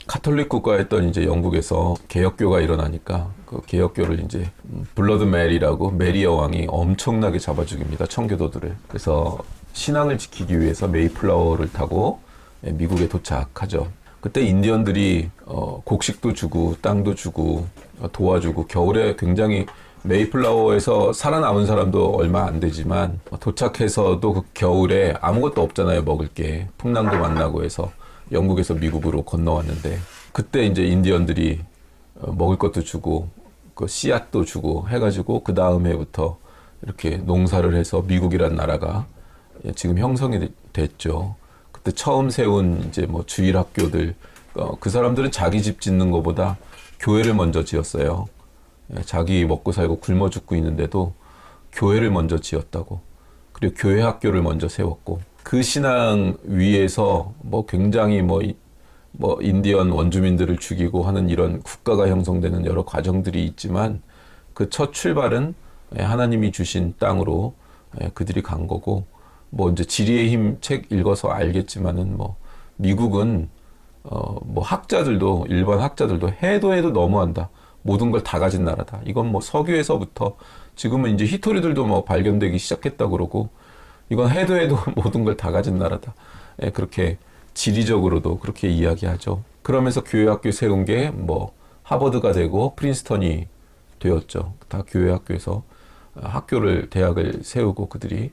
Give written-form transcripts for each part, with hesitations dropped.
가톨릭 국가였던 이제 영국에서 개혁교가 일어나니까 그 개혁교를 이제 블러드 메리라고 메리 여왕이 엄청나게 잡아 죽입니다. 청교도들을. 그래서 신앙을 지키기 위해서 메이플라워를 타고 미국에 도착하죠. 그때 인디언들이 곡식도 주고 땅도 주고 도와주고 겨울에 굉장히 메이플라워에서 살아남은 사람도 얼마 안 되지만 도착해서도 그 겨울에 아무것도 없잖아요. 먹을 게. 풍랑도 만나고 해서 영국에서 미국으로 건너왔는데 그때 이제 인디언들이 먹을 것도 주고 그 씨앗도 주고 해가지고 그 다음 해부터 이렇게 농사를 해서 미국이란 나라가 지금 형성이 됐죠. 그때 처음 세운 이제 뭐 주일 학교들 그 사람들은 자기 집 짓는 것보다 교회를 먼저 지었어요. 자기 먹고 살고 굶어 죽고 있는데도 교회를 먼저 지었다고. 그리고 교회 학교를 먼저 세웠고 그 신앙 위에서 뭐 굉장히 뭐 인디언 원주민들을 죽이고 하는 이런 국가가 형성되는 여러 과정들이 있지만 그 첫 출발은 하나님이 주신 땅으로 그들이 간 거고 뭐 이제 지리의 힘 책 읽어서 알겠지만은 뭐 미국은 뭐 학자들도 일반 학자들도 해도 너무한다. 모든 걸 다 가진 나라다. 이건 뭐 석유에서부터 지금은 이제 히토리들도 뭐 발견되기 시작했다 그러고 이건 해도 모든 걸 다 가진 나라다. 그렇게 지리적으로도 그렇게 이야기하죠. 그러면서 교회학교 세운 게 뭐 하버드가 되고 프린스턴이 되었죠. 다 교회학교에서 학교를 대학을 세우고 그들이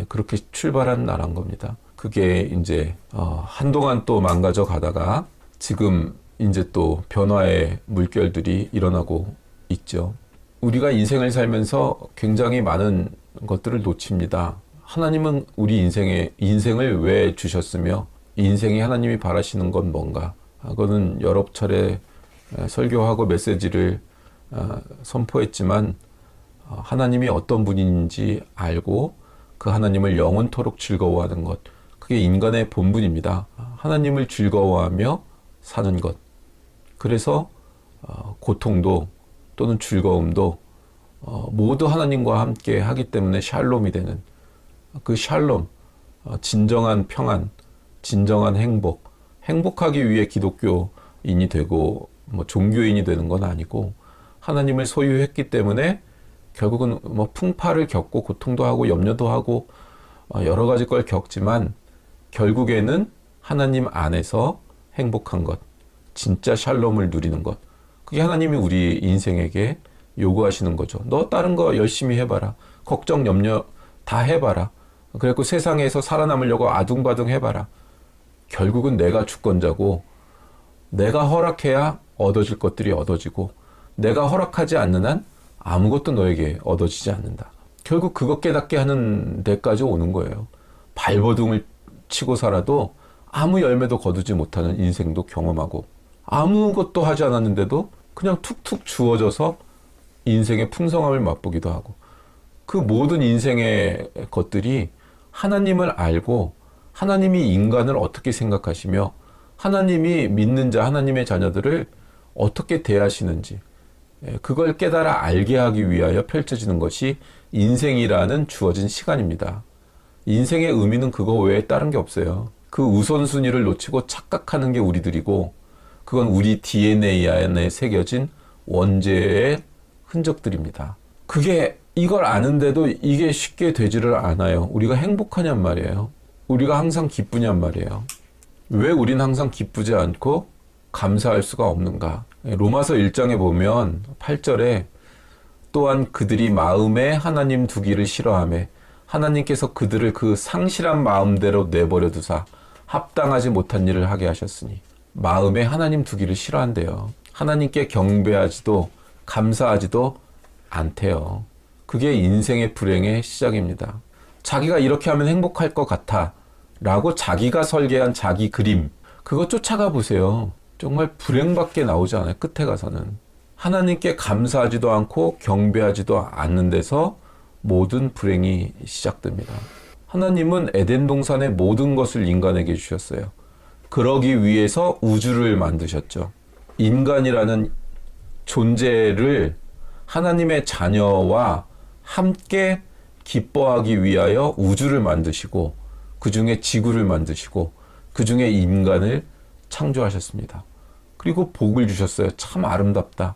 그렇게 출발한 나라인 겁니다. 그게 이제 한동안 또 망가져 가다가 지금 이제 또 변화의 물결들이 일어나고 있죠. 우리가 인생을 살면서 굉장히 많은 것들을 놓칩니다. 하나님은 우리 인생을 왜 주셨으며 인생이 하나님이 바라시는 건 뭔가? 그거는 여러 차례 설교하고 메시지를 선포했지만 하나님이 어떤 분인지 알고 그 하나님을 영원토록 즐거워하는 것. 그게 인간의 본분입니다. 하나님을 즐거워하며 사는 것. 그래서 고통도 또는 즐거움도 모두 하나님과 함께 하기 때문에 샬롬이 되는 그 샬롬, 진정한 평안, 진정한 행복하기 위해 기독교인이 되고 뭐 종교인이 되는 건 아니고 하나님을 소유했기 때문에 결국은 뭐 풍파를 겪고 고통도 하고 염려도 하고 여러 가지 걸 겪지만 결국에는 하나님 안에서 행복한 것, 진짜 샬롬을 누리는 것. 그게 하나님이 우리 인생에게 요구하시는 거죠. 너 다른 거 열심히 해봐라. 걱정, 염려 다 해봐라. 그래갖고 세상에서 살아남으려고 아둥바둥 해봐라. 결국은 내가 주권자고 내가 허락해야 얻어질 것들이 얻어지고 내가 허락하지 않는 한 아무것도 너에게 얻어지지 않는다. 결국 그것 깨닫게 하는 데까지 오는 거예요. 발버둥을 치고 살아도 아무 열매도 거두지 못하는 인생도 경험하고 아무것도 하지 않았는데도 그냥 툭툭 주어져서 인생의 풍성함을 맛보기도 하고 그 모든 인생의 것들이 하나님을 알고 하나님이 인간을 어떻게 생각하시며 하나님이 믿는 자, 하나님의 자녀들을 어떻게 대하시는지 그걸 깨달아 알게 하기 위하여 펼쳐지는 것이 인생이라는 주어진 시간입니다. 인생의 의미는 그거 외에 다른 게 없어요. 그 우선순위를 놓치고 착각하는 게 우리들이고 그건 우리 DNA 안에 새겨진 원죄의 흔적들입니다. 그게 이걸 아는데도 이게 쉽게 되지를 않아요. 우리가 행복하냔 말이에요. 우리가 항상 기쁘냔 말이에요. 왜 우린 항상 기쁘지 않고 감사할 수가 없는가? 로마서 1장에 보면 8절에 또한 그들이 마음에 하나님 두기를 싫어하며 하나님께서 그들을 그 상실한 마음대로 내버려 두사 합당하지 못한 일을 하게 하셨으니 마음에 하나님 두기를 싫어한대요. 하나님께 경배하지도 감사하지도 않대요. 그게 인생의 불행의 시작입니다. 자기가 이렇게 하면 행복할 것 같아 라고 자기가 설계한 자기 그림 그거 쫓아가 보세요. 정말 불행밖에 나오지 않아요. 끝에 가서는. 하나님께 감사하지도 않고 경배하지도 않는 데서 모든 불행이 시작됩니다. 하나님은 에덴 동산의 모든 것을 인간에게 주셨어요. 그러기 위해서 우주를 만드셨죠. 인간이라는 존재를 하나님의 자녀와 함께 기뻐하기 위하여 우주를 만드시고 그 중에 지구를 만드시고 그 중에 인간을 창조하셨습니다. 그리고 복을 주셨어요. 참 아름답다.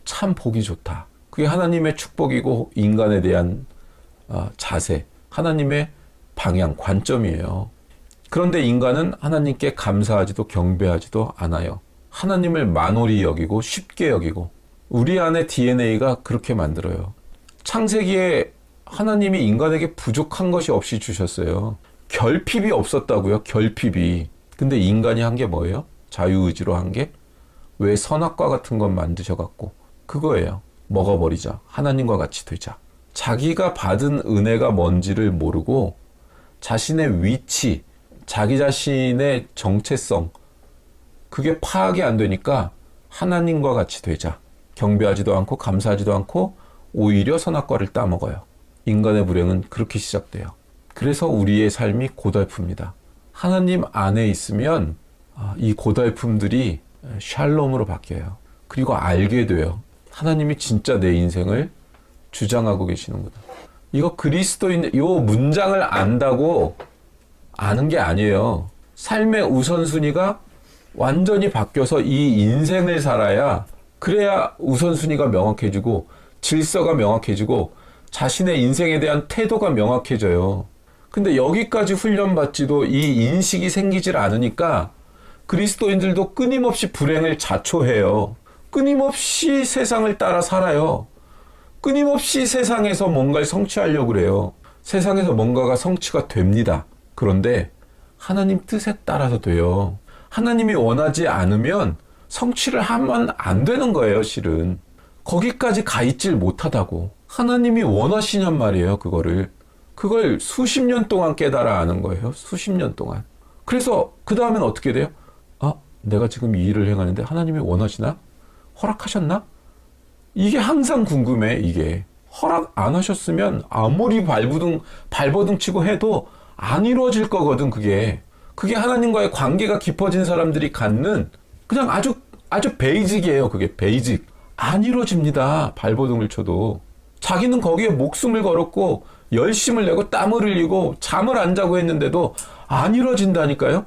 참 보기 좋다. 그게 하나님의 축복이고 인간에 대한 자세, 하나님의 방향, 관점이에요. 그런데 인간은 하나님께 감사하지도 경배하지도 않아요. 하나님을 만홀히 여기고 쉽게 여기고 우리 안에 DNA가 그렇게 만들어요. 창세기에 하나님이 인간에게 부족한 것이 없이 주셨어요. 결핍이 없었다고요. 결핍이. 근데 인간이 한 게 뭐예요? 자유의지로 한 게? 왜 선악과 같은 것 만드셔갖고 그거예요. 먹어버리자. 하나님과 같이 되자. 자기가 받은 은혜가 뭔지를 모르고 자신의 위치, 자기 자신의 정체성, 그게 파악이 안 되니까 하나님과 같이 되자. 경배하지도 않고 감사하지도 않고 오히려 선악과를 따먹어요. 인간의 불행은 그렇게 시작돼요. 그래서 우리의 삶이 고달픕니다. 하나님 안에 있으면 이 고달픔들이 샬롬으로 바뀌어요. 그리고 알게 돼요. 하나님이 진짜 내 인생을 주장하고 계시는구나. 이거 그리스도인 요 문장을 안다고 아는 게 아니에요. 삶의 우선순위가 완전히 바뀌어서 이 인생을 살아야 그래야 우선순위가 명확해지고 질서가 명확해지고 자신의 인생에 대한 태도가 명확해져요. 근데 여기까지 훈련받지도 이 인식이 생기질 않으니까 그리스도인들도 끊임없이 불행을 자초해요. 끊임없이 세상을 따라 살아요. 끊임없이 세상에서 뭔가를 성취하려고 그래요. 세상에서 뭔가가 성취가 됩니다. 그런데 하나님 뜻에 따라서 돼요. 하나님이 원하지 않으면 성취를 하면 안 되는 거예요, 실은. 거기까지 가 있질 못하다고. 하나님이 원하시냔 말이에요, 그거를. 그걸 수십 년 동안 깨달아 아는 거예요, 수십 년 동안. 그래서 그 다음엔 어떻게 돼요? 내가 지금 이 일을 행하는데 하나님이 원하시나? 허락하셨나? 이게 항상 궁금해, 이게. 허락 안 하셨으면 아무리 발버둥 치고 해도 안 이루어질 거거든, 그게. 그게 하나님과의 관계가 깊어진 사람들이 갖는 그냥 아주 베이직이에요, 그게 베이직. 안 이루어집니다, 발버둥을 쳐도. 자기는 거기에 목숨을 걸었고 열심을 내고 땀을 흘리고 잠을 안 자고 했는데도 안 이루어진다니까요.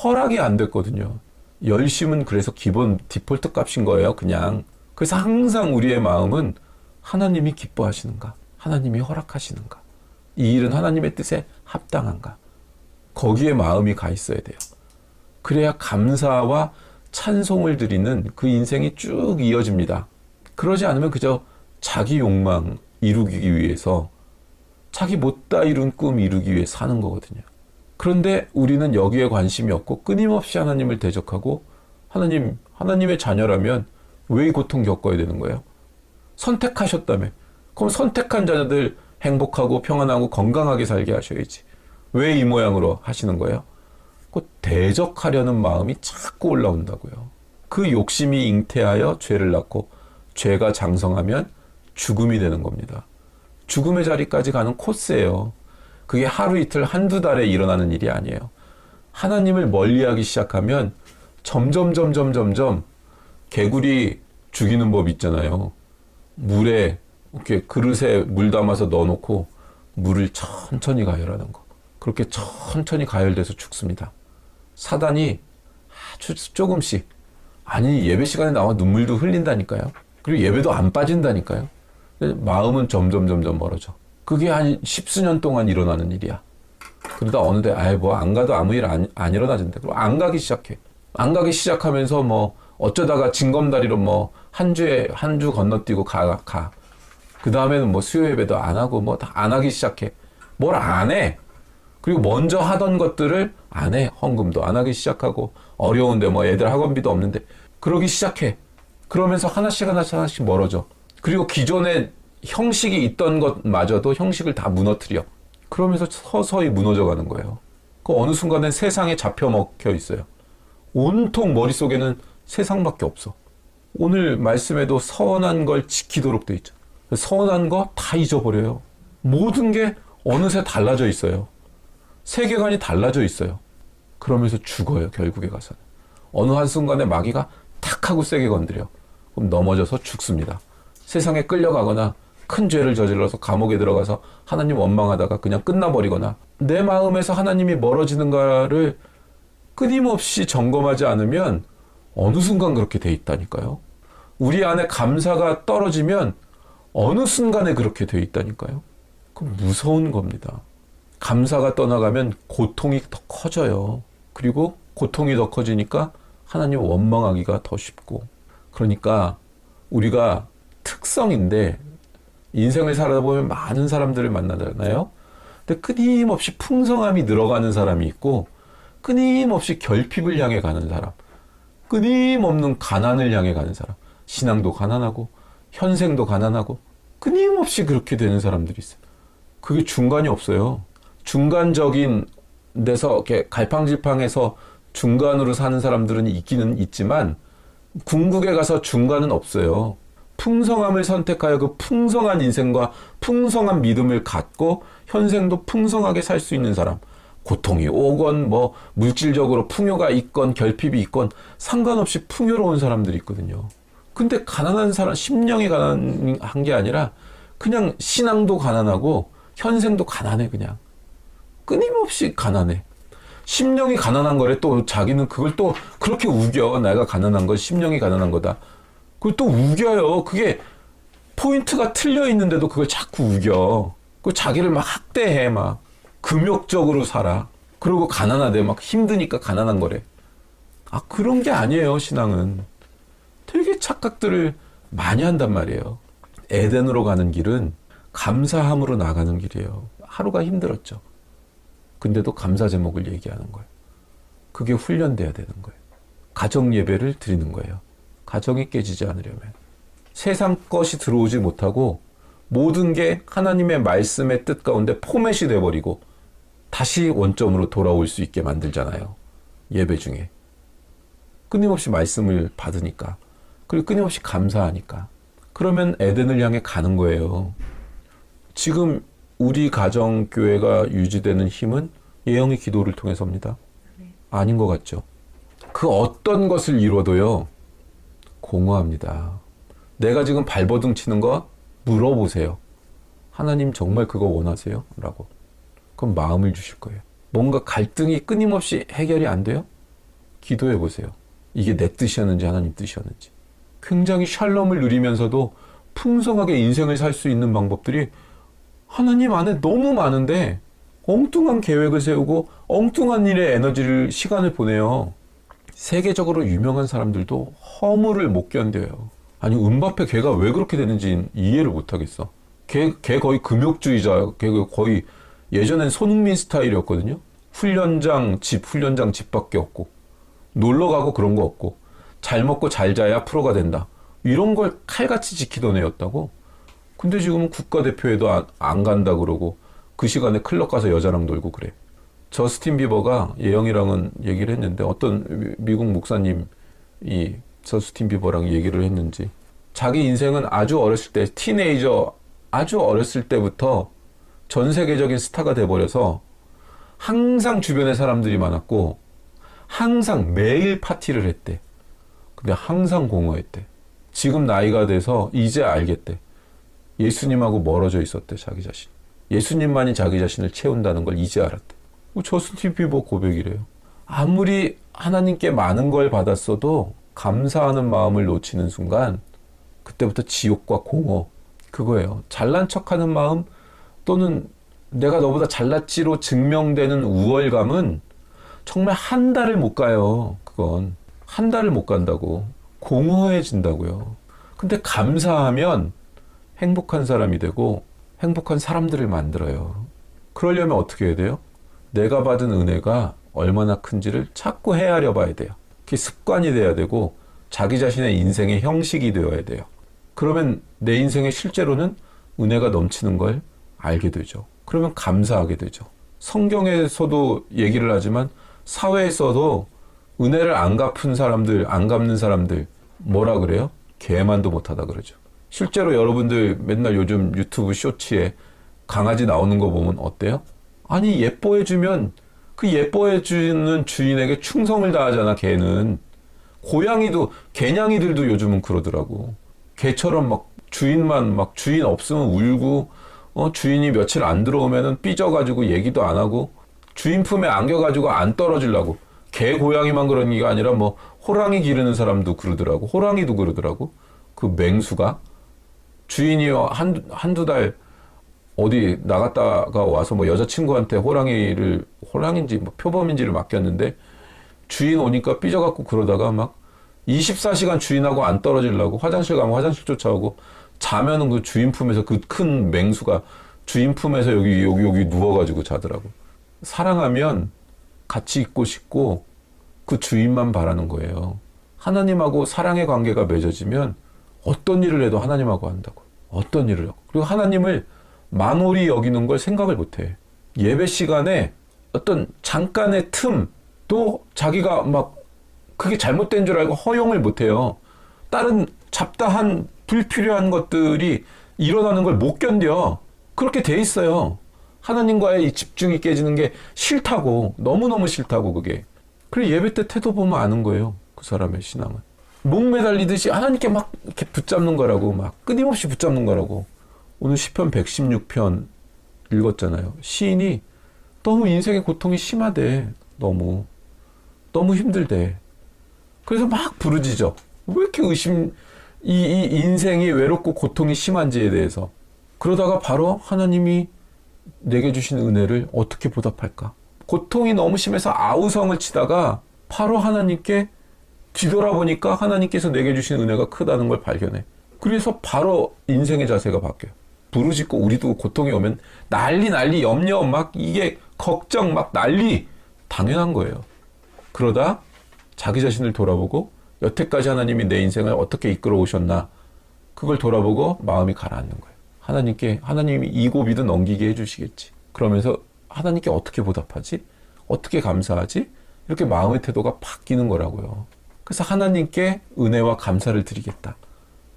허락이 안 됐거든요. 열심은 그래서 기본 디폴트 값인 거예요, 그냥. 그래서 항상 우리의 마음은 하나님이 기뻐하시는가? 하나님이 허락하시는가? 이 일은 하나님의 뜻에 합당한가? 거기에 마음이 가 있어야 돼요. 그래야 감사와 찬송을 드리는 그 인생이 쭉 이어집니다. 그러지 않으면 그저 자기 욕망 이루기 위해서 자기 못다 이룬 꿈 이루기 위해 사는 거거든요. 그런데 우리는 여기에 관심이 없고 끊임없이 하나님을 대적하고 하나님의 자녀라면 왜 이 고통 겪어야 되는 거예요? 선택하셨다며. 그럼 선택한 자녀들 행복하고 평안하고 건강하게 살게 하셔야지. 왜 이 모양으로 하시는 거예요? 그 대적하려는 마음이 자꾸 올라온다고요. 그 욕심이 잉태하여 죄를 낳고 죄가 장성하면 죽음이 되는 겁니다. 죽음의 자리까지 가는 코스예요. 그게 하루 이틀 한두 달에 일어나는 일이 아니에요. 하나님을 멀리하기 시작하면 점점 개구리 죽이는 법 있잖아요. 물에 이렇게 그릇에 물 담아서 넣어놓고 물을 천천히 가열하는 거. 그렇게 천천히 가열돼서 죽습니다. 사단이 아주 조금씩, 아니 예배 시간에 나와 눈물도 흘린다니까요. 그리고 예배도 안 빠진다니까요. 마음은 점점 멀어져. 그게 한 십수년 동안 일어나는 일이야. 그러다 어느 데 안 가도 아무 일 안 일어나진대. 그럼 안 가기 시작해. 안 가기 시작하면서 뭐 어쩌다가 징검다리로 한 주 건너뛰고 가. 그 다음에는 수요 예배도 안 하고 다 안 하기 시작해. 뭘 안 해. 그리고 먼저 하던 것들을 안 해. 헌금도 안 하기 시작하고, 어려운데 애들 학원비도 없는데 그러기 시작해. 그러면서 하나씩 멀어져. 그리고 기존에 형식이 있던 것마저도 형식을 다 무너뜨려. 그러면서 서서히 무너져가는 거예요. 그 어느 순간엔 세상에 잡혀 먹혀 있어요. 온통 머릿속에는 세상밖에 없어. 오늘 말씀에도 서원한 걸 지키도록 돼 있죠. 서원한 거 다 잊어버려요. 모든 게 어느새 달라져 있어요. 세계관이 달라져 있어요. 그러면서 죽어요, 결국에 가서는. 어느 한순간에 마귀가 탁 하고 세게 건드려. 그럼 넘어져서 죽습니다. 세상에 끌려가거나 큰 죄를 저질러서 감옥에 들어가서 하나님 원망하다가 그냥 끝나버리거나, 내 마음에서 하나님이 멀어지는가를 끊임없이 점검하지 않으면 어느 순간 그렇게 돼 있다니까요. 우리 안에 감사가 떨어지면 어느 순간에 그렇게 돼 있다니까요. 그 무서운 겁니다. 감사가 떠나가면 고통이 더 커져요. 그리고 고통이 더 커지니까 하나님 원망하기가 더 쉽고. 그러니까 우리가 특성인데 인생을 살아다 보면 많은 사람들을 만나잖아요. 근데 끊임없이 풍성함이 늘어가는 사람이 있고 끊임없이 결핍을 향해 가는 사람, 끊임없는 가난을 향해 가는 사람, 신앙도 가난하고 현생도 가난하고 끊임없이 그렇게 되는 사람들이 있어요. 그게 중간이 없어요. 중간적인 데서 이렇게 갈팡질팡해서 중간으로 사는 사람들은 있기는 있지만 궁극에 가서 중간은 없어요. 풍성함을 선택하여 그 풍성한 인생과 풍성한 믿음을 갖고 현생도 풍성하게 살 수 있는 사람, 고통이 오건 뭐 물질적으로 풍요가 있건 결핍이 있건 상관없이 풍요로운 사람들이 있거든요. 근데 가난한 사람, 심령이 가난한 게 아니라 그냥 신앙도 가난하고 현생도 가난해. 그냥 끊임없이 가난해. 심령이 가난한 거래. 또 자기는 그걸 또 그렇게 우겨. 내가 가난한 건 심령이 가난한 거다. 그걸 또 우겨요. 그게 포인트가 틀려 있는데도 그걸 자꾸 우겨. 그 자기를 막 학대해. 막 금욕적으로 살아. 그리고 가난하대. 막 힘드니까 가난한 거래. 아, 그런 게 아니에요. 신앙은 되게 착각들을 많이 한단 말이에요. 에덴으로 가는 길은 감사함으로 나가는 길이에요. 하루가 힘들었죠. 근데도 감사 제목을 얘기하는 거예요. 그게 훈련돼야 되는 거예요. 가정 예배를 드리는 거예요. 가정이 깨지지 않으려면. 세상 것이 들어오지 못하고 모든 게 하나님의 말씀의 뜻 가운데 포맷이 돼버리고 다시 원점으로 돌아올 수 있게 만들잖아요. 예배 중에. 끊임없이 말씀을 받으니까. 그리고 끊임없이 감사하니까. 그러면 에덴을 향해 가는 거예요. 지금 우리 가정교회가 유지되는 힘은 예영의 기도를 통해서입니다. 아닌 것 같죠? 그 어떤 것을 이뤄도요, 공허합니다. 내가 지금 발버둥 치는 거 물어보세요. 하나님 정말 그거 원하세요? 라고. 그럼 마음을 주실 거예요. 뭔가 갈등이 끊임없이 해결이 안 돼요? 기도해 보세요. 이게 내 뜻이었는지 하나님 뜻이었는지. 굉장히 샬롬을 누리면서도 풍성하게 인생을 살 수 있는 방법들이 하나님 안에 너무 많은데 엉뚱한 계획을 세우고 엉뚱한 일에 에너지를, 시간을 보내요. 세계적으로 유명한 사람들도 허물을 못 견뎌요. 아니, 은바페 걔가 왜 그렇게 되는지 이해를 못 하겠어. 걔 거의 금욕주의자. 걔 거의 예전엔 손흥민 스타일이었거든요. 훈련장 집밖에 없고 놀러 가고 그런 거 없고 잘 먹고 잘 자야 프로가 된다. 이런 걸 칼같이 지키던 애였다고. 근데 지금은 국가대표에도 안 간다 그러고 그 시간에 클럽 가서 여자랑 놀고 그래. 저스틴 비버가 예영이랑은 얘기를 했는데 어떤 미국 목사님이 저스틴 비버랑 얘기를 했는지 자기 인생은 아주 어렸을 때 티네이저 아주 어렸을 때부터 전 세계적인 스타가 돼버려서 항상 주변에 사람들이 많았고 항상 매일 파티를 했대. 근데 항상 공허했대. 지금 나이가 돼서 이제 알겠대. 예수님하고 멀어져 있었대, 자기 자신. 예수님만이 자기 자신을 채운다는 걸 이제 알았대. 저스틴 비버 고백이래요. 아무리 하나님께 많은 걸 받았어도 감사하는 마음을 놓치는 순간 그때부터 지옥과 공허, 그거예요. 잘난 척하는 마음 또는 내가 너보다 잘났지로 증명되는 우월감은 정말 한 달을 못 가요. 그건 한 달을 못 간다고. 공허해진다고요. 근데 감사하면 행복한 사람이 되고 행복한 사람들을 만들어요. 그러려면 어떻게 해야 돼요? 내가 받은 은혜가 얼마나 큰지를 자꾸 헤아려 봐야 돼요. 그게 습관이 돼야 되고 자기 자신의 인생의 형식이 되어야 돼요. 그러면 내 인생에 실제로는 은혜가 넘치는 걸 알게 되죠. 그러면 감사하게 되죠. 성경에서도 얘기를 하지만 사회에서도 은혜를 안 갚은 사람들, 안 갚는 사람들 뭐라 그래요? 개만도 못하다 그러죠. 실제로 여러분들 맨날 요즘 유튜브 쇼츠에 강아지 나오는 거 보면 어때요? 아니, 예뻐해주면 그 예뻐해주는 주인에게 충성을 다하잖아. 개는. 고양이도, 개냥이들도 요즘은 그러더라고. 개처럼 막 주인만 막 주인 없으면 울고, 주인이 며칠 안 들어오면은 삐져가지고 얘기도 안 하고, 주인 품에 안겨가지고 안 떨어지려고. 개, 고양이만 그런 게 아니라 뭐 호랑이 기르는 사람도 그러더라고. 호랑이도 그러더라고. 그 맹수가 주인이 한두 달 어디 나갔다가 와서 뭐 여자친구한테 호랑인지 뭐 표범인지를 맡겼는데 주인 오니까 삐져갖고 그러다가 막 24시간 주인하고 안 떨어지려고 화장실 가면 화장실 쫓아오고 자면은 그 주인 품에서 그 큰 맹수가 주인 품에서 여기 누워가지고 자더라고. 사랑하면 같이 있고 싶고 그 주인만 바라는 거예요. 하나님하고 사랑의 관계가 맺어지면 어떤 일을 해도 하나님하고 한다고. 어떤 일을 하고. 그리고 하나님을 만홀히 여기는 걸 생각을 못해. 예배 시간에 어떤 잠깐의 틈도 자기가 막 그게 잘못된 줄 알고 허용을 못해요. 다른 잡다한 불필요한 것들이 일어나는 걸 못 견뎌. 그렇게 돼 있어요. 하나님과의 이 집중이 깨지는 게 싫다고. 너무너무 싫다고 그게. 그래 예배 때 태도 보면 아는 거예요. 그 사람의 신앙은. 목 매달리듯이 하나님께 막 이렇게 붙잡는 거라고. 막 끊임없이 붙잡는 거라고. 오늘 시편 116편 읽었잖아요. 시인이 너무 인생의 고통이 심하대. 너무 힘들대. 그래서 막 부르짖어. 왜 이렇게 이 인생이 외롭고 고통이 심한지에 대해서. 그러다가 바로 하나님이 내게 주신 은혜를 어떻게 보답할까? 고통이 너무 심해서 아우성을 치다가 바로 하나님께 뒤돌아보니까 하나님께서 내게 주신 은혜가 크다는 걸 발견해. 그래서 바로 인생의 자세가 바뀌어요. 부르짖고 우리도 고통이 오면 난리 염려 막 이게 걱정 막 난리 당연한 거예요. 그러다 자기 자신을 돌아보고 여태까지 하나님이 내 인생을 어떻게 이끌어 오셨나 그걸 돌아보고 마음이 가라앉는 거예요. 하나님이 이 고비도 넘기게 해주시겠지. 그러면서 하나님께 어떻게 보답하지? 어떻게 감사하지? 이렇게 마음의 태도가 바뀌는 거라고요. 그래서 하나님께 은혜와 감사를 드리겠다.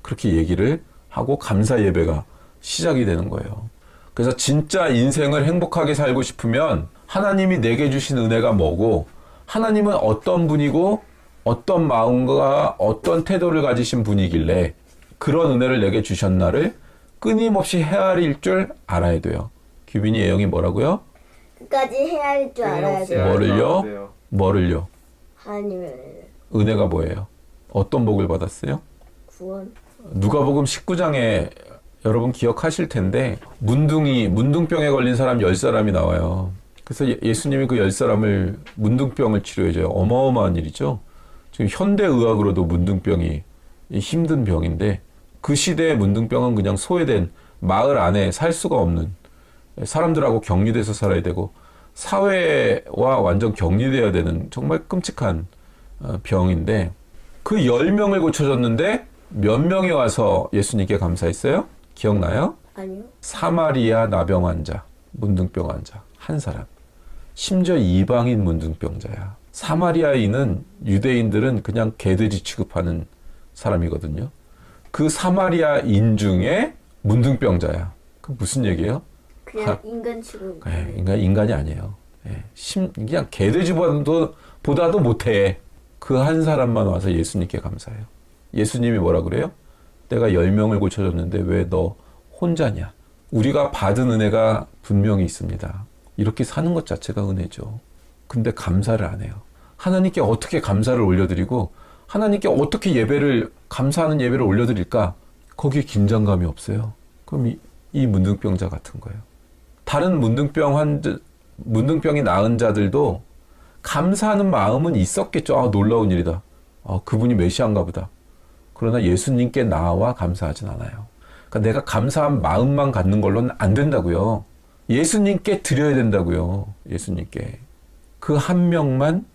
그렇게 얘기를 하고 감사 예배가 시작이 되는 거예요. 그래서 진짜 인생을 행복하게 살고 싶으면 하나님이 내게 주신 은혜가 뭐고 하나님은 어떤 분이고 어떤 마음과 어떤 태도를 가지신 분이길래 그런 은혜를 내게 주셨나를 끊임없이 헤아릴 줄 알아야 돼요. 규빈이 예영이 뭐라고요? 끝까지 헤아릴 줄 알아야 돼요. 뭐를요? 하나님의 은혜를. 은혜가 뭐예요? 어떤 복을 받았어요? 구원. 누가복음 19장에 여러분 기억하실 텐데 문둥병에 걸린 사람 10사람이 나와요. 그래서 예수님이 그 10사람을 문둥병을 치료해줘요. 어마어마한 일이죠. 지금 현대의학으로도 문둥병이 힘든 병인데 그 시대의 문둥병은 그냥 소외된 마을 안에 살 수가 없는 사람들하고 격리돼서 살아야 되고 사회와 완전 격리돼야 되는 정말 끔찍한 병인데 그 10명을 고쳐줬는데 몇 명이 와서 예수님께 감사했어요? 기억나요? 아니요. 사마리아 나병 환자, 문둥병 환자 한 사람. 심지어 이방인 문둥병자야. 사마리아인은 유대인들은 그냥 개돼지 취급하는 사람이거든요. 그 사마리아인 중에 문둥병자야. 그 무슨 얘기예요? 그냥 인간 취급. 인간이 아니에요. 그냥 개돼지보다도 못해. 그 한 사람만 와서 예수님께 감사해요. 예수님이 뭐라 그래요? 내가 10명을 고쳐줬는데 왜 너 혼자냐? 우리가 받은 은혜가 분명히 있습니다. 이렇게 사는 것 자체가 은혜죠. 근데 감사를 안 해요. 하나님께 어떻게 감사를 올려드리고 하나님께 어떻게 감사하는 예배를 올려드릴까? 거기에 긴장감이 없어요. 그럼 이 문둥병자 같은 거예요. 다른 문둥병이 나은 자들도 감사하는 마음은 있었겠죠. 놀라운 일이다. 그분이 메시아인가 보다. 그러나 예수님께 나와 감사하진 않아요. 그러니까 내가 감사한 마음만 갖는 걸로는 안 된다고요. 예수님께 드려야 된다고요. 예수님께. 그 한 명만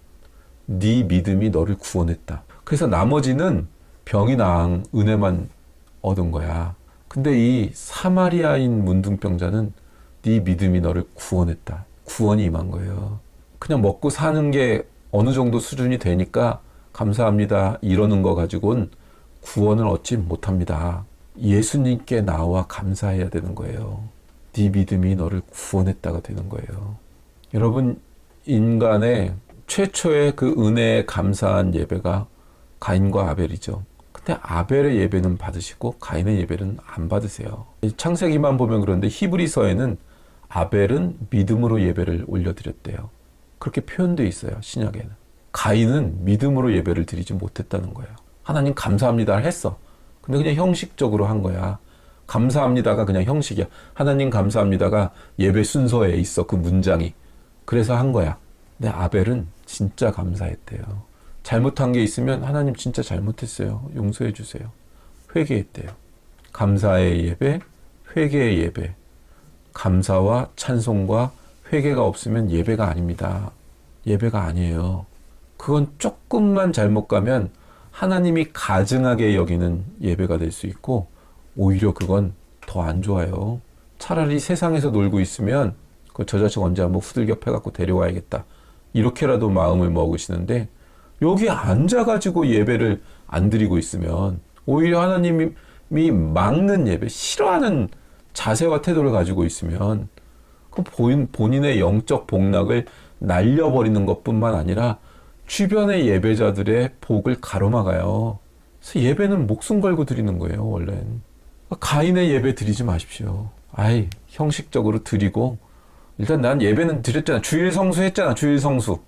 네 믿음이 너를 구원했다. 그래서 나머지는 병이 나은 은혜만 얻은 거야. 근데 이 사마리아인 문둥병자는 네 믿음이 너를 구원했다. 구원이 임한 거예요. 그냥 먹고 사는 게 어느 정도 수준이 되니까 감사합니다. 이러는 거 가지고는 구원을 얻지 못합니다. 예수님께 나와 감사해야 되는 거예요. 네 믿음이 너를 구원했다가 되는 거예요. 여러분, 인간의 최초의 그 은혜에 감사한 예배가 가인과 아벨이죠. 근데 아벨의 예배는 받으시고 가인의 예배는 안 받으세요. 창세기만 보면 그런데 히브리서에는 아벨은 믿음으로 예배를 올려드렸대요. 그렇게 표현되어 있어요. 신약에는. 가인은 믿음으로 예배를 드리지 못했다는 거예요. 하나님 감사합니다 했어. 근데 그냥 형식적으로 한 거야. 감사합니다가 그냥 형식이야. 하나님 감사합니다가 예배 순서에 있어, 그 문장이. 그래서 한 거야. 근데 아벨은 진짜 감사했대요. 잘못한 게 있으면 하나님 진짜 잘못했어요, 용서해 주세요, 회개했대요. 감사의 예배, 회개의 예배. 감사와 찬송과 회개가 없으면 예배가 아닙니다. 예배가 아니에요. 그건 조금만 잘못 가면 하나님이 가증하게 여기는 예배가 될 수 있고, 오히려 그건 더 안 좋아요. 차라리 세상에서 놀고 있으면 저 자식 언제 한번 후들겨 패갖고 데려와야겠다, 이렇게라도 마음을 먹으시는데, 여기 앉아가지고 예배를 안 드리고 있으면 오히려 하나님이 막는 예배, 싫어하는 자세와 태도를 가지고 있으면 그 본인의 영적 복락을 날려버리는 것뿐만 아니라 주변의 예배자들의 복을 가로막아요. 그래서 예배는 목숨 걸고 드리는 거예요, 원래는. 가인의 예배 드리지 마십시오. 아이, 형식적으로 드리고, 일단 난 예배는 드렸잖아. 주일 성수 했잖아, 주일 성수.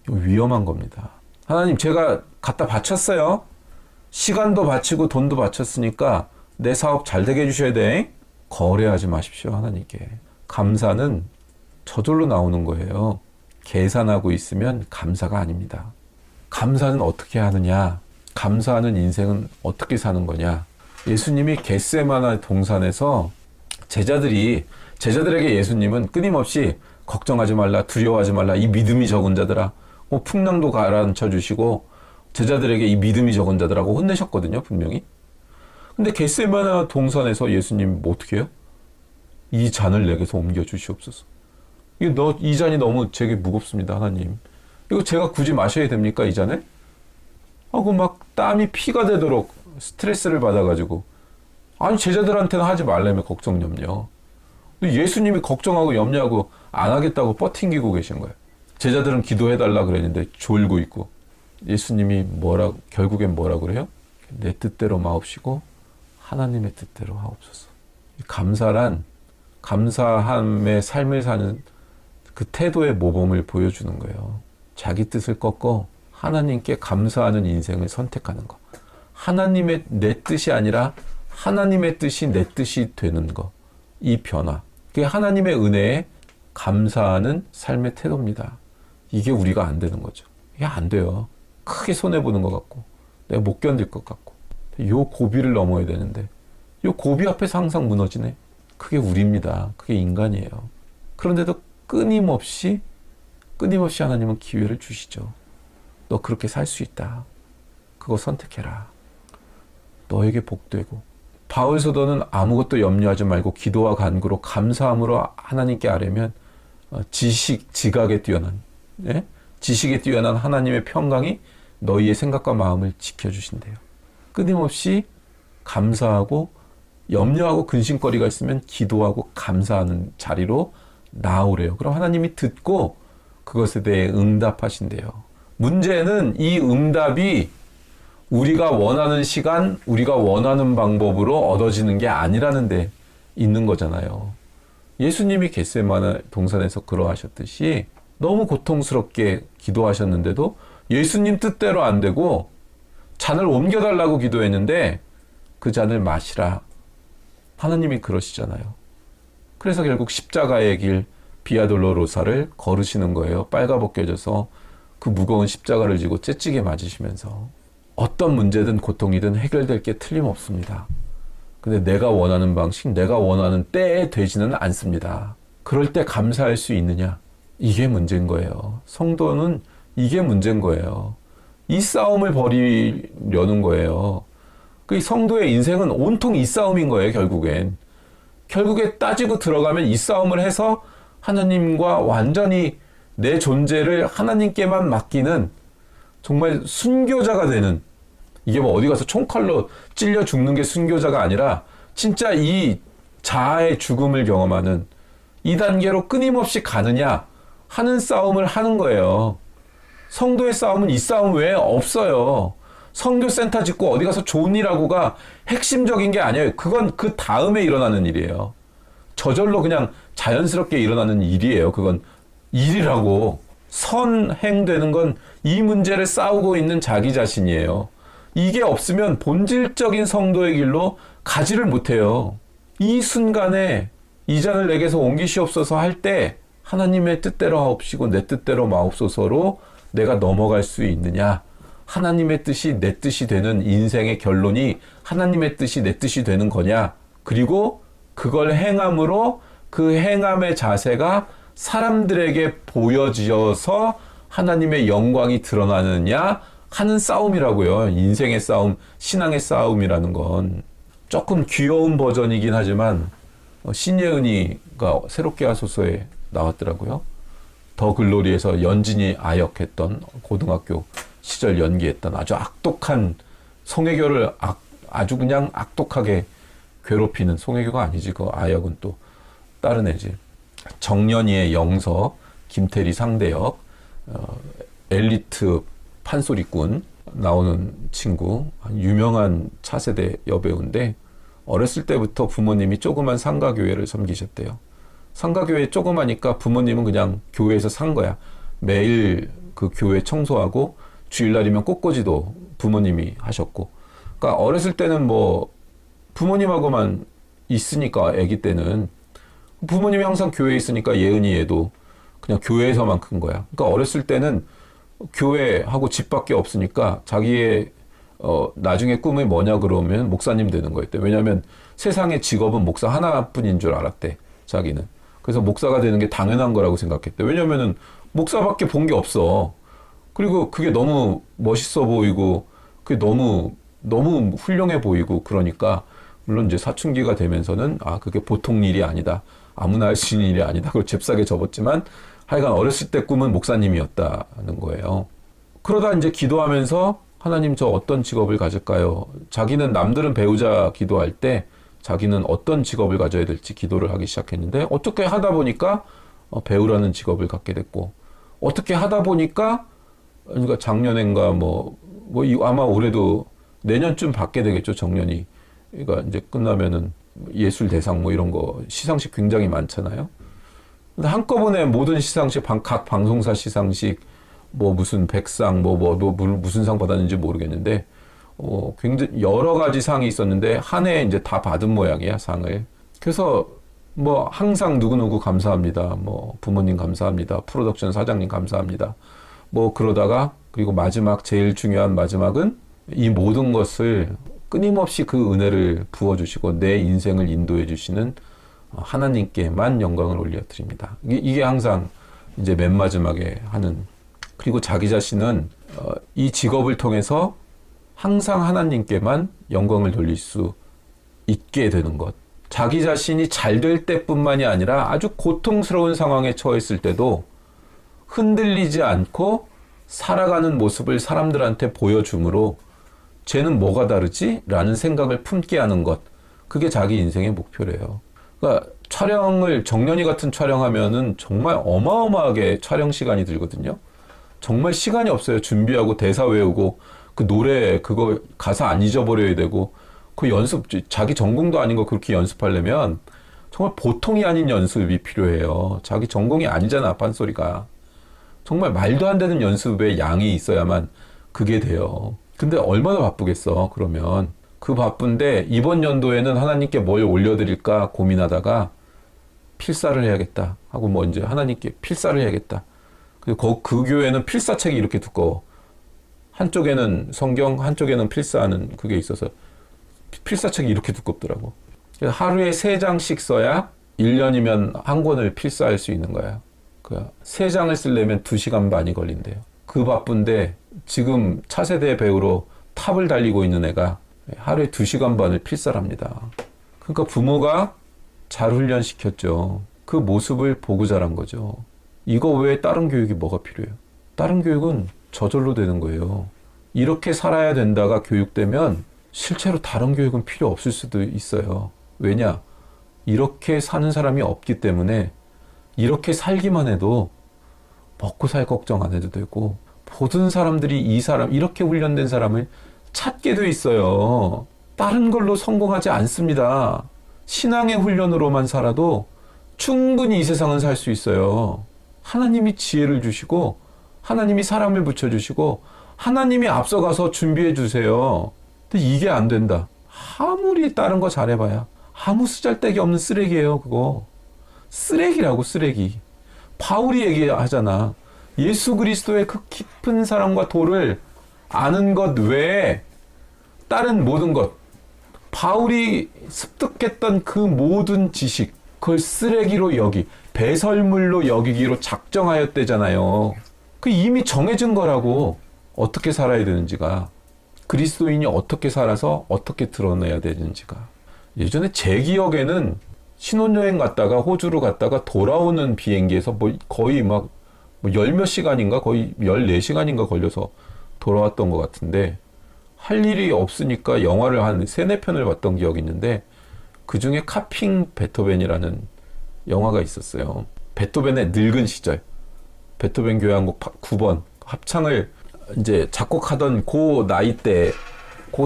이거 위험한 겁니다. 하나님, 제가 갖다 바쳤어요. 시간도 바치고 돈도 바쳤으니까 내 사업 잘 되게 해주셔야 돼. 거래하지 마십시오, 하나님께. 감사는 저절로 나오는 거예요. 계산하고 있으면 감사가 아닙니다. 감사는 어떻게 하느냐? 감사하는 인생은 어떻게 사는 거냐? 예수님이 겟세마네 동산에서 제자들에게 예수님은 끊임없이 걱정하지 말라, 두려워하지 말라, 이 믿음이 적은 자들아, 풍랑도 가라앉혀 주시고 제자들에게 이 믿음이 적은 자들하고 혼내셨거든요, 분명히. 근데 겟세마네 동산에서 예수님 뭐 어떻게 해요? 이 잔을 내게서 옮겨 주시옵소서. 이 잔이 너무 제게 무겁습니다, 하나님. 이거 제가 굳이 마셔야 됩니까, 이 잔을? 하고 막 땀이 피가 되도록 스트레스를 받아가지고, 아니 제자들한테는 하지 말라며, 걱정 염려. 예수님이 걱정하고 염려하고 안 하겠다고 버팅기고 계신 거예요. 제자들은 기도해달라 그랬는데 졸고 있고, 예수님이 결국엔 뭐라 그래요? 내 뜻대로 마옵시고 하나님의 뜻대로 하옵소서. 감사함의 삶을 사는 그 태도의 모범을 보여주는 거예요. 자기 뜻을 꺾고 하나님께 감사하는 인생을 선택하는 거. 하나님의 내 뜻이 아니라 하나님의 뜻이 내 뜻이 되는 거. 이 변화. 그게 하나님의 은혜에 감사하는 삶의 태도입니다. 이게 우리가 안 되는 거죠. 이게 안 돼요. 크게 손해보는 것 같고, 내가 못 견딜 것 같고, 요 고비를 넘어야 되는데, 요 고비 앞에서 항상 무너지네. 그게 우리입니다. 그게 인간이에요. 그런데도 끊임없이 하나님은 기회를 주시죠. 너 그렇게 살 수 있다. 그거 선택해라. 너에게 복되고. 바울 사도는 아무것도 염려하지 말고 기도와 간구로 감사함으로 하나님께 아뢰면 지각에 뛰어난, 지식에 뛰어난 하나님의 평강이 너희의 생각과 마음을 지켜주신대요. 끊임없이 감사하고, 염려하고 근심거리가 있으면 기도하고 감사하는 자리로 나오래요. 그럼 하나님이 듣고 그것에 대해 응답하신대요. 문제는 이 응답이 우리가 원하는 시간, 우리가 원하는 방법으로 얻어지는 게 아니라는 데 있는 거잖아요. 예수님이 겟세마네 동산에서 그러하셨듯이 너무 고통스럽게 기도하셨는데도 예수님 뜻대로 안 되고 잔을 옮겨달라고 기도했는데 그 잔을 마시라. 하나님이 그러시잖아요. 그래서 결국 십자가의 길, 비아돌로로사를 걸으시는 거예요. 빨가벗겨져서 그 무거운 십자가를 지고 째찌게 맞으시면서. 어떤 문제든 고통이든 해결될 게 틀림없습니다. 근데 내가 원하는 방식, 내가 원하는 때에 되지는 않습니다. 그럴 때 감사할 수 있느냐? 이게 문제인 거예요. 성도는 이게 문제인 거예요. 이 싸움을 벌이려는 거예요. 그 성도의 인생은 온통 이 싸움인 거예요, 결국엔. 결국에 따지고 들어가면 이 싸움을 해서 하나님과 완전히 내 존재를 하나님께만 맡기는 정말 순교자가 되는, 이게 뭐 어디 가서 총칼로 찔려 죽는 게 순교자가 아니라 진짜 이 자아의 죽음을 경험하는 이 단계로 끊임없이 가느냐 하는 싸움을 하는 거예요. 성도의 싸움은 이 싸움 외에 없어요. 선교센터 짓고 어디 가서 좋은 일 하고가 핵심적인 게 아니에요. 그건 그 다음에 일어나는 일이에요. 저절로 그냥 자연스럽게 일어나는 일이에요. 그건 일이라고. 선행되는 건 이 문제를 싸우고 있는 자기 자신이에요. 이게 없으면 본질적인 성도의 길로 가지를 못해요. 이 순간에 이 잔을 내게서 옮기시옵소서 할 때 하나님의 뜻대로 하옵시고 내 뜻대로 마옵소서로 내가 넘어갈 수 있느냐. 하나님의 뜻이 내 뜻이 되는 인생의 결론이 하나님의 뜻이 내 뜻이 되는 거냐. 그리고 그걸 행함으로 그 행함의 자세가 사람들에게 보여지어서 하나님의 영광이 드러나느냐 하는 싸움이라고요. 인생의 싸움, 신앙의 싸움이라는 건 조금 귀여운 버전이긴 하지만 신예은이가 새롭게 하소서에 나왔더라고요. 더 글로리에서 연진이 아역했던 고등학교 시절 연기했던 아주 악독한 송혜교를 아주 그냥 악독하게 괴롭히는, 송혜교가 아니지, 그 아역은 또 다른 애지. 정연이의 영서, 김태리 상대역, 엘리트 판소리꾼 나오는 친구, 유명한 차세대 여배우인데 어렸을 때부터 부모님이 조그만 상가교회를 섬기셨대요. 상가교회 조그마니까 부모님은 그냥 교회에서 산 거야. 매일 그 교회 청소하고 주일날이면 꽃꽂이도 부모님이 하셨고. 그러니까 어렸을 때는 뭐 부모님하고만 있으니까, 아기 때는 부모님이 항상 교회에 있으니까 예은이 얘도 그냥 교회에서만 큰 거야. 그러니까 어렸을 때는 교회하고 집밖에 없으니까 자기의 나중에 꿈이 뭐냐 그러면 목사님 되는 거였대. 왜냐하면 세상의 직업은 목사 하나뿐인 줄 알았대, 자기는. 그래서 목사가 되는 게 당연한 거라고 생각했대. 왜냐면은 목사밖에 본 게 없어. 그리고 그게 너무 멋있어 보이고 그게 너무 훌륭해 보이고 그러니까, 물론 이제 사춘기가 되면서는 그게 보통 일이 아니다, 아무나 할 수 있는 일이 아니다, 그걸 잽싸게 접었지만 하여간 어렸을 때 꿈은 목사님이었다는 거예요. 그러다 이제 기도하면서 하나님 저 어떤 직업을 가질까요? 자기는 남들은 배우자 기도할 때 자기는 어떤 직업을 가져야 될지 기도를 하기 시작했는데 어떻게 하다 보니까 배우라는 직업을 갖게 됐고, 어떻게 하다 보니까 그러니까 작년엔가 아마 올해도 내년쯤 받게 되겠죠, 정년이. 그러니까 이제 끝나면은 예술 대상 이런 거 시상식 굉장히 많잖아요. 근데 한꺼번에 모든 시상식, 각 방송사 시상식, 무슨 백상, 무슨 상 받았는지 모르겠는데, 굉장히 여러 가지 상이 있었는데, 한 해에 이제 다 받은 모양이야, 상을. 그래서, 항상 누구누구 감사합니다. 부모님 감사합니다. 프로덕션 사장님 감사합니다. 그러다가, 그리고 제일 중요한 마지막은 이 모든 것을 끊임없이 그 은혜를 부어주시고 내 인생을 인도해 주시는 하나님께만 영광을 올려드립니다. 이게 항상 이제 맨 마지막에 하는. 그리고 자기 자신은 이 직업을 통해서 항상 하나님께만 영광을 돌릴 수 있게 되는 것. 자기 자신이 잘 될 때뿐만이 아니라 아주 고통스러운 상황에 처했을 때도 흔들리지 않고 살아가는 모습을 사람들한테 보여줌으로 쟤는 뭐가 다르지? 라는 생각을 품게 하는 것. 그게 자기 인생의 목표래요. 그러니까 정년이 같은 촬영하면은 정말 어마어마하게 촬영 시간이 들거든요. 정말 시간이 없어요. 준비하고 대사 외우고 그 노래 그거 가사 안 잊어버려야 되고 그 연습, 자기 전공도 아닌 거 그렇게 연습하려면 정말 보통이 아닌 연습이 필요해요. 자기 전공이 아니잖아, 판소리가. 정말 말도 안 되는 연습의 양이 있어야만 그게 돼요. 근데 얼마나 바쁘겠어, 그러면. 그 바쁜데 이번 연도에는 하나님께 뭘 올려드릴까 고민하다가 필사를 해야겠다 하고 이제 하나님께 필사를 해야겠다. 그리고 그 교회는 필사책이 이렇게 두꺼워. 한쪽에는 성경, 한쪽에는 필사하는 그게 있어서 필사책이 이렇게 두껍더라고. 그래서 하루에 3장씩 써야 1년이면 한 권을 필사할 수 있는 거야. 3장을 쓰려면 2시간 반이 걸린대요. 그 바쁜데 지금 차세대 배우로 탑을 달리고 있는 애가 하루에 2시간 반을 필사합니다. 그러니까 부모가 잘 훈련시켰죠. 그 모습을 보고 자란 거죠. 이거 외에 다른 교육이 뭐가 필요해요? 다른 교육은 저절로 되는 거예요. 이렇게 살아야 된다가 교육되면 실제로 다른 교육은 필요 없을 수도 있어요. 왜냐? 이렇게 사는 사람이 없기 때문에 이렇게 살기만 해도 먹고 살 걱정 안 해도 되고, 모든 사람들이 이렇게 훈련된 사람을 찾게 돼 있어요. 다른 걸로 성공하지 않습니다. 신앙의 훈련으로만 살아도 충분히 이 세상은 살 수 있어요. 하나님이 지혜를 주시고 하나님이 사람을 붙여주시고 하나님이 앞서가서 준비해 주세요. 근데 이게 안 된다. 아무리 다른 거 잘해봐야 아무 쓰잘데기 없는 쓰레기예요. 그거 쓰레기라고, 쓰레기. 바울이 얘기하잖아. 예수 그리스도의 그 깊은 사랑과 도를 아는 것 외에 다른 모든 것, 바울이 습득했던 그 모든 지식, 그걸 쓰레기로 배설물로 여기기로 작정하였대잖아요. 그 이미 정해진 거라고. 어떻게 살아야 되는지가, 그리스도인이 어떻게 살아서 어떻게 드러내야 되는지가. 예전에 제 기억에는 신혼여행 갔다가 호주로 갔다가 돌아오는 비행기에서 거의 막 10몇 시간인가 거의 14시간인가 걸려서 돌아왔던 것 같은데, 할 일이 없으니까 영화를 한 3-4편을 봤던 기억이 있는데, 그 중에 카핑 베토벤이라는 영화가 있었어요. 베토벤의 늙은 시절, 베토벤 교향곡 9번 합창을 이제 작곡하던 그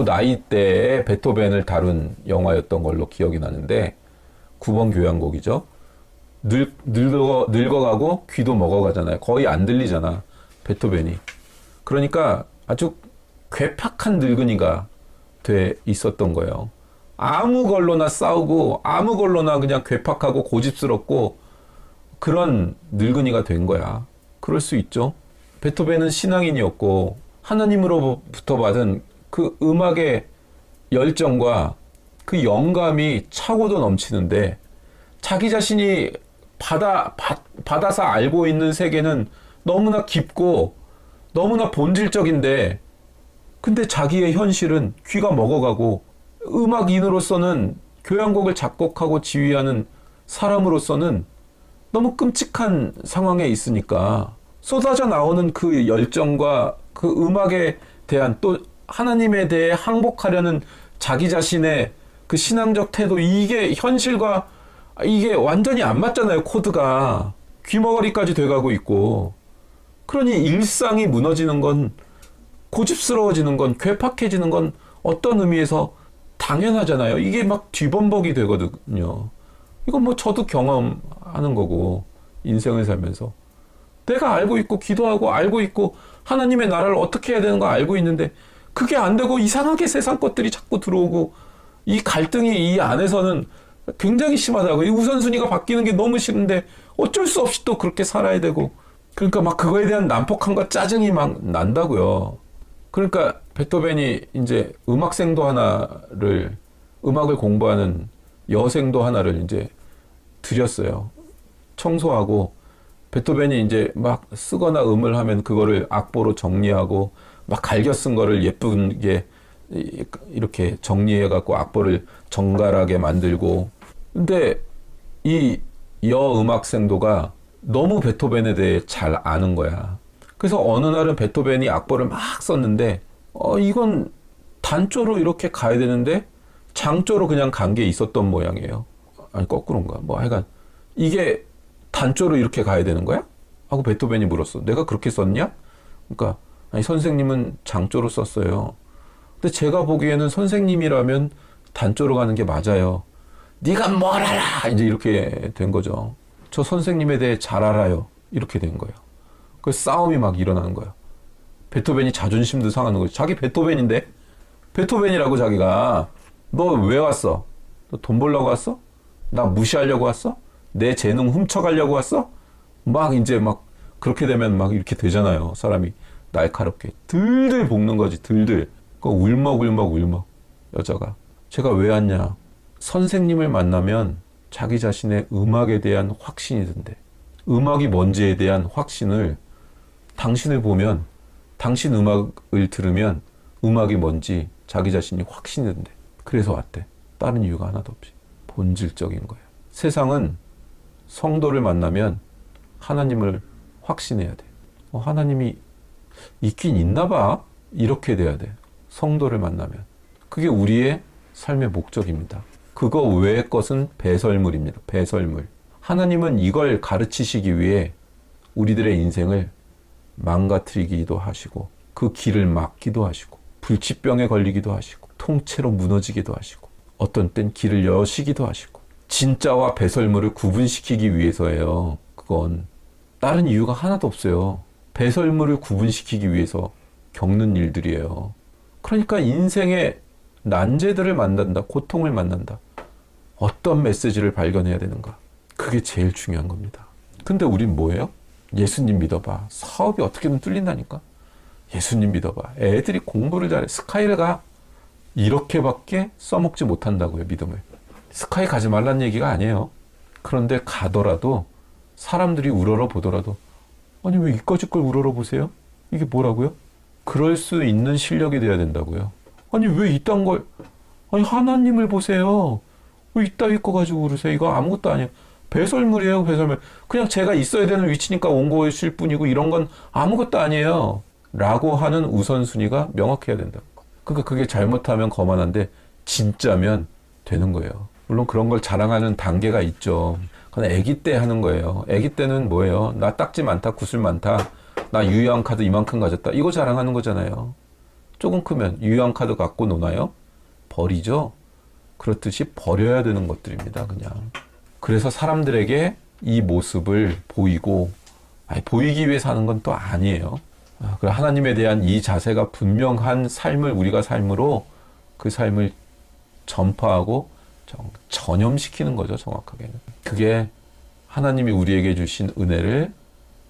나이대에 베토벤을 다룬 영화였던 걸로 기억이 나는데, 9번 교향곡이죠. 늙어가고 귀도 먹어가잖아요. 거의 안 들리잖아, 베토벤이. 그러니까 아주 괴팍한 늙은이가 돼 있었던 거예요. 아무 걸로나 싸우고 아무 걸로나 그냥 괴팍하고 고집스럽고 그런 늙은이가 된 거야. 그럴 수 있죠. 베토벤은 신앙인이었고 하나님으로부터 받은 그 음악의 열정과 그 영감이 차고도 넘치는데, 자기 자신이 받아서 알고 있는 세계는 너무나 깊고 너무나 본질적인데, 근데 자기의 현실은 귀가 먹어가고, 음악인으로서는 교향곡을 작곡하고 지휘하는 사람으로서는 너무 끔찍한 상황에 있으니까 쏟아져 나오는 그 열정과 그 음악에 대한, 또 하나님에 대해 항복하려는 자기 자신의 그 신앙적 태도, 이게 현실과 이게 완전히 안 맞잖아요. 코드가 귀머거리까지 돼가고 있고. 그러니 일상이 무너지는 건, 고집스러워지는 건, 괴팍해지는 건 어떤 의미에서 당연하잖아요. 이게 막 뒤범벅이 되거든요. 이건 뭐 저도 경험하는 거고, 인생을 살면서 내가 알고 있고 기도하고 알고 있고 하나님의 나라를 어떻게 해야 되는 거 알고 있는데, 그게 안 되고 이상하게 세상 것들이 자꾸 들어오고, 이 갈등이 이 안에서는 굉장히 심하다고. 이 우선순위가 바뀌는 게 너무 싫은데 어쩔 수 없이 또 그렇게 살아야 되고, 그러니까 막 그거에 대한 난폭함과 짜증이 막 난다고요. 그러니까 베토벤이 이제 음악을 공부하는 여생도 하나를 이제 들였어요. 청소하고, 베토벤이 이제 막 쓰거나 음을 하면 그거를 악보로 정리하고, 막 갈겨 쓴 거를 예쁘게 이렇게 정리해갖고 악보를 정갈하게 만들고. 근데 이 여음악생도가 너무 베토벤에 대해 잘 아는 거야. 그래서 어느 날은 베토벤이 악보를 막 썼는데, 이건 단조로 이렇게 가야 되는데 장조로 그냥 간 게 있었던 모양이에요. 아니, 거꾸로인가? 뭐 하여간 이게 단조로 이렇게 가야 되는 거야? 하고 베토벤이 물었어. 내가 그렇게 썼냐? 그러니까 아니, 선생님은 장조로 썼어요. 근데 제가 보기에는 선생님이라면 단조로 가는 게 맞아요. 네가 뭘 알아! 이제 이렇게 된 거죠. 저 선생님에 대해 잘 알아요. 이렇게 된 거예요. 그래서 싸움이 막 일어나는 거예요. 베토벤이 자존심도 상하는 거죠. 자기 베토벤인데? 베토벤이라고 자기가. 너 왜 왔어? 너 돈 벌려고 왔어? 나 무시하려고 왔어? 내 재능 훔쳐가려고 왔어? 막 이제 막 그렇게 되면 막 이렇게 되잖아요. 사람이 날카롭게. 들들 볶는 거지, 들들. 그 울먹 여자가. 제가 왜 왔냐? 선생님을 만나면 자기 자신의 음악에 대한 확신이 든대. 음악이 뭔지에 대한 확신을, 당신을 보면, 당신 음악을 들으면 음악이 뭔지 자기 자신이 확신이 든대. 그래서 왔대. 다른 이유가 하나도 없이. 본질적인 거예요. 세상은 성도를 만나면 하나님을 확신해야 돼. 하나님이 있긴 있나 봐. 이렇게 돼야 돼. 성도를 만나면. 그게 우리의 삶의 목적입니다. 그거 외의 것은 배설물입니다. 배설물. 하나님은 이걸 가르치시기 위해 우리들의 인생을 망가뜨리기도 하시고, 그 길을 막기도 하시고, 불치병에 걸리기도 하시고, 통째로 무너지기도 하시고, 어떤 땐 길을 여시기도 하시고, 진짜와 배설물을 구분시키기 위해서예요. 그건 다른 이유가 하나도 없어요. 배설물을 구분시키기 위해서 겪는 일들이에요. 그러니까 인생의 난제들을 만난다, 고통을 만난다. 어떤 메시지를 발견해야 되는가? 그게 제일 중요한 겁니다. 근데 우린 뭐예요? 예수님 믿어봐. 사업이 어떻게든 뚫린다니까? 예수님 믿어봐. 애들이 공부를 잘해. 스카이를 가. 이렇게밖에 써먹지 못한다고요, 믿음을. 스카이 가지 말란 얘기가 아니에요. 그런데 가더라도 사람들이 우러러 보더라도 아니 왜 이까짓 걸 우러러 보세요? 이게 뭐라고요? 그럴 수 있는 실력이 돼야 된다고요. 아니 왜 이딴 걸 아니 하나님을 보세요. 왜 이따위 거 가지고 그러세요? 이거 아무것도 아니에요. 배설물이에요, 배설물. 그냥 제가 있어야 되는 위치니까 온 것일 뿐이고 이런 건 아무것도 아니에요. 라고 하는 우선순위가 명확해야 된다. 그러니까 그게 잘못하면 거만한데 진짜면 되는 거예요. 물론 그런 걸 자랑하는 단계가 있죠. 그건 아기 때 하는 거예요. 아기 때는 뭐예요? 나 딱지 많다, 구슬 많다. 나 유효한 카드 이만큼 가졌다. 이거 자랑하는 거잖아요. 조금 크면 유효한 카드 갖고 노나요? 버리죠. 그렇듯이 버려야 되는 것들입니다. 그냥. 그래서 사람들에게 이 모습을 보이고 보이기 위해서 하는 건 또 아니에요. 하나님에 대한 이 자세가 분명한 삶을 우리가 삶으로 그 삶을 전파하고 전염시키는 거죠. 정확하게는. 그게 하나님이 우리에게 주신 은혜를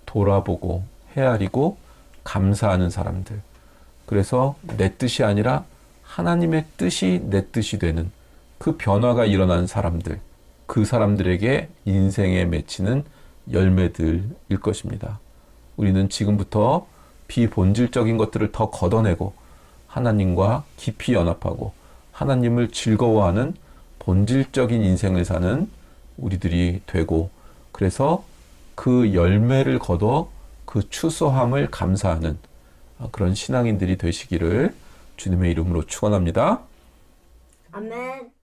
돌아보고 헤아리고 감사하는 사람들. 그래서 내 뜻이 아니라 하나님의 뜻이 내 뜻이 되는 그 변화가 일어난 사람들. 그 사람들에게 인생에 맺히는 열매들일 것입니다. 우리는 지금부터 비본질적인 것들을 더 걷어내고 하나님과 깊이 연합하고 하나님을 즐거워하는 본질적인 인생을 사는 우리들이 되고 그래서 그 열매를 거둬 그 추수함을 감사하는 그런 신앙인들이 되시기를 주님의 이름으로 축원합니다. 아멘.